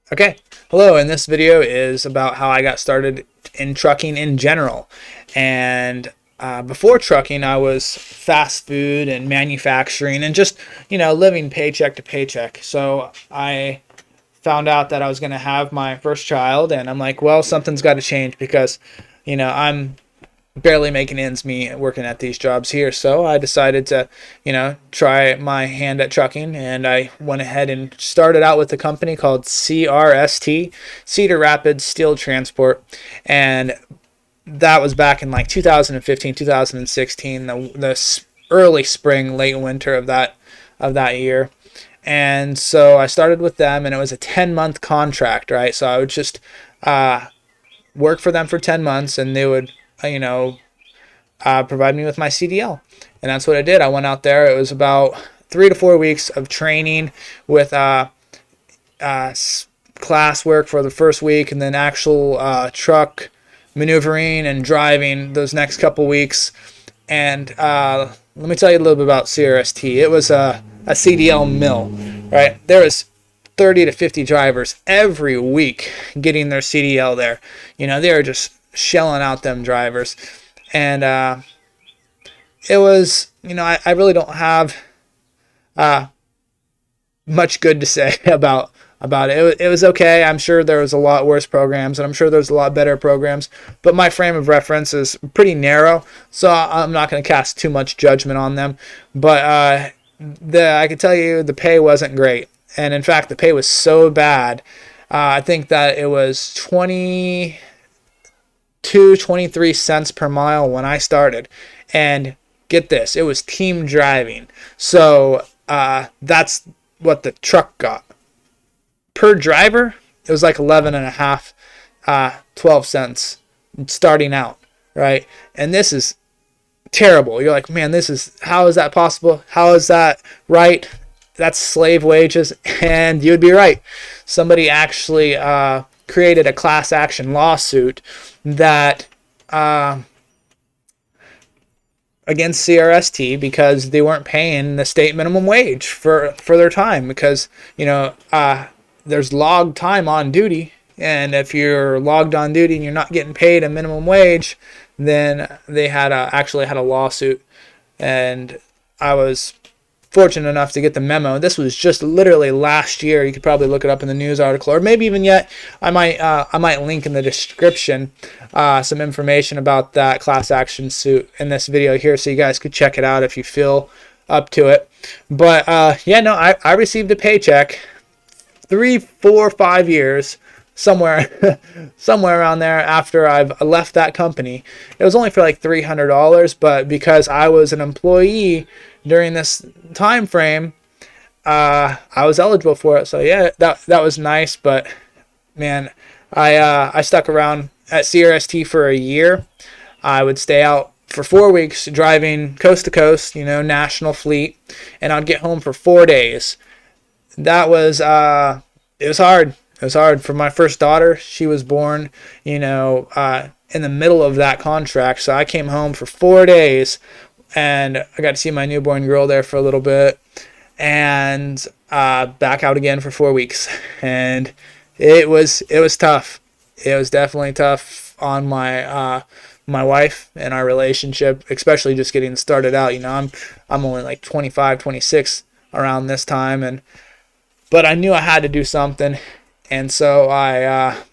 Okay, hello, and this video is about how I got started in trucking in general. And before trucking, I was fast food and manufacturing and just, living paycheck to paycheck. So I found out that I was going to have my first child, and I'm like, well, something's got to change because, I'm barely making ends meet working at these jobs here. So I decided to, try my hand at trucking, and I went ahead and started out with a company called CRST, Cedar Rapids Steel Transport. And that was back in like 2015, 2016, the early spring, late winter of that year. And so I started with them, and it was a 10-month contract, right? So I would just work for them for 10 months, and they would, provide me with my CDL. And that's what I did. I went out there. It was about 3 to 4 weeks of training with class work for the first week, and then actual truck maneuvering and driving those next couple weeks. And let me tell you a little bit about CRST. It was a CDL mill, right? There was 30 to 50 drivers every week getting their CDL there. They were just shelling out them drivers. And it was, I really don't have much good to say about it. It was okay. I'm sure there was a lot worse programs, and I'm sure there's a lot better programs. But my frame of reference is pretty narrow, so I'm not going to cast too much judgment on them. But I can tell you the pay wasn't great, and in fact, the pay was so bad. I think that it was 23 cents per mile when I started, and get this, it was team driving. So that's what the truck got per driver. It was like 11 and a half, 12 cents starting out, right? And this is terrible. You're like, man, how is that possible? How is that right? That's slave wages. And you'd be right. Somebody actually created a class action lawsuit that against CRST because they weren't paying the state minimum wage for their time, because there's logged time on duty, and if you're logged on duty and you're not getting paid a minimum wage, then they actually had a lawsuit. And I was fortunate enough to get the memo. This was just literally last year. You could probably look it up in the news article, or maybe even yet. I might link in the description some information about that class action suit in this video here, so you guys could check it out if you feel up to it. But I received a paycheck 3, 4, 5 years, somewhere around there, after I've left that company. It was only for like $300, but because I was an employee during this time frame, I was eligible for it. So yeah, that was nice. But man, I stuck around at CRST for a year. I would stay out for 4 weeks driving coast to coast, national fleet, and I'd get home for 4 days. That was it was hard. It was hard for my first daughter. She was born, in the middle of that contract. So I came home for 4 days, and I got to see my newborn girl there for a little bit, and back out again for 4 weeks. And it was tough. It was definitely tough on my wife and our relationship, especially just getting started out. I'm only like 25, 26 around this time, but I knew I had to do something, and so I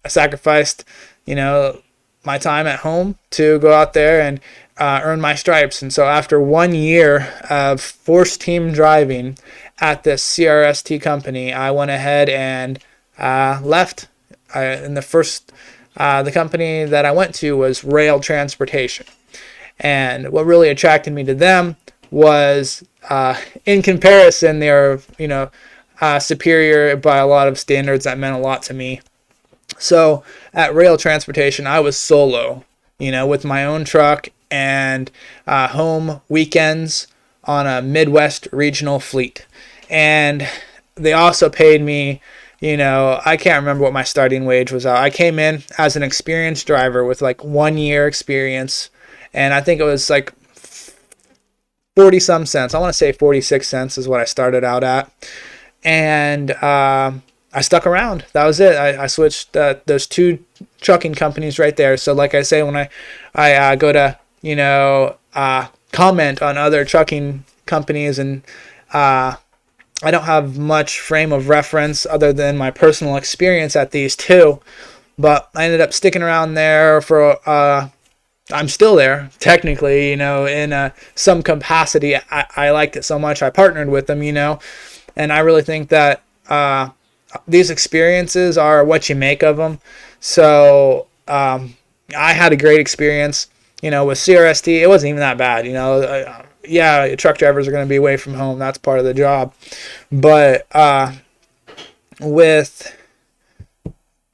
sacrificed, my time at home to go out there and earn my stripes. And so after 1 year of forced team driving at this CRST company, I went ahead and left. The company that I went to was rail transportation, and what really attracted me to them was, in comparison, they're superior by a lot of standards. That meant a lot to me. So at rail transportation, I was solo, with my own truck and home weekends on a Midwest regional fleet. And they also paid me, I can't remember what my starting wage was. I came in as an experienced driver with like 1 year experience, and I think it was like 40 some cents. I want to say 46 cents is what I started out at. And I stuck around. That was it. I switched those two trucking companies right there. So like I say, when I go to, comment on other trucking companies, and I don't have much frame of reference other than my personal experience at these two, but I ended up sticking around there for I'm still there technically, in some capacity. I liked it so much I partnered with them, and I really think that these experiences are what you make of them. So I had a great experience, with CRST. It wasn't even that bad, yeah, truck drivers are going to be away from home. That's part of the job. But with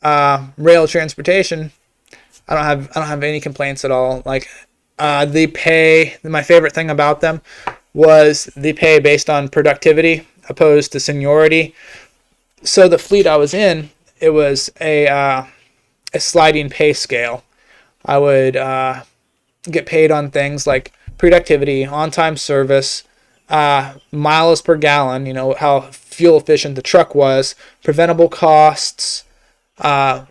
rail transportation, I don't have any complaints at all. Like the pay, my favorite thing about them was the pay based on productivity opposed to seniority. So the fleet I was in, it was a sliding pay scale. I would get paid on things like productivity, on-time service, miles per gallon, how fuel efficient the truck was, preventable costs,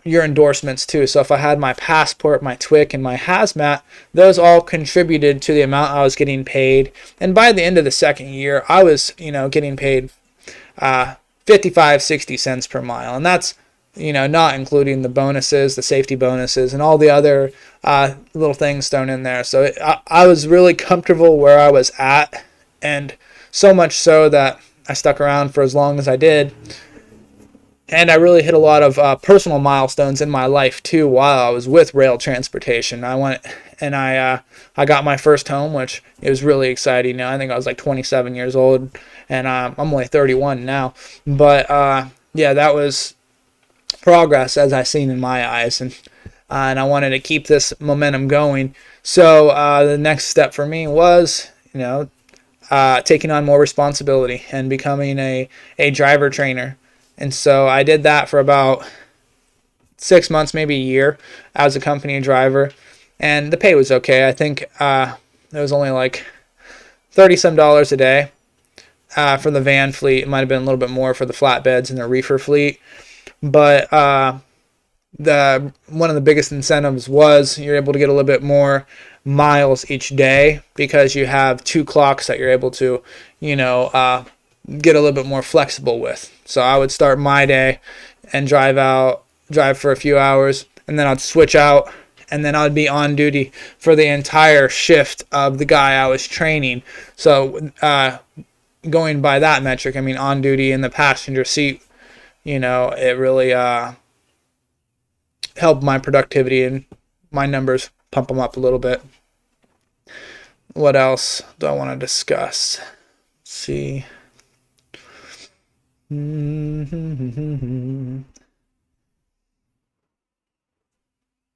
your endorsements too. So if I had my passport, my TWIC, and my hazmat, those all contributed to the amount I was getting paid. And by the end of the second year, I was, getting paid 55, 60 cents per mile. And that's, not including the bonuses, the safety bonuses, and all the other little things thrown in there. So I was really comfortable where I was at, and so much so that I stuck around for as long as I did. And I really hit a lot of personal milestones in my life too while I was with rail transportation. I went and I got my first home, which it was really exciting. I think I was like 27 years old, and I'm only 31 now. But yeah, that was progress as I seen in my eyes, and I wanted to keep this momentum going. So the next step for me was, taking on more responsibility and becoming a driver trainer. And so I did that for about 6 months, maybe a year, as a company driver, and the pay was okay. I think it was only like $30 some a day for the van fleet. It might have been a little bit more for the flatbeds and the reefer fleet. But the one of the biggest incentives was you're able to get a little bit more miles each day because you have two clocks that you're able to, get a little bit more flexible with. So I would start my day and drive for a few hours, and then I'd switch out, and then I'd be on duty for the entire shift of the guy I was training. So going by that metric, I mean on duty in the passenger seat, it really helped my productivity and my numbers, pump them up a little bit. What else do I want to discuss? Let's see. All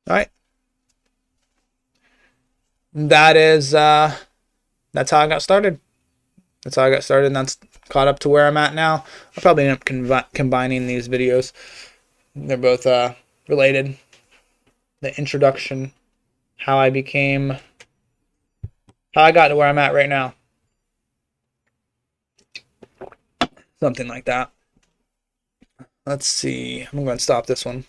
right. That's how I got started. And that's caught up to where I'm at now. I'll probably end up combining these videos. They're both related. The introduction, how I got to where I'm at right now. Something like that. Let's see. I'm going to stop this one.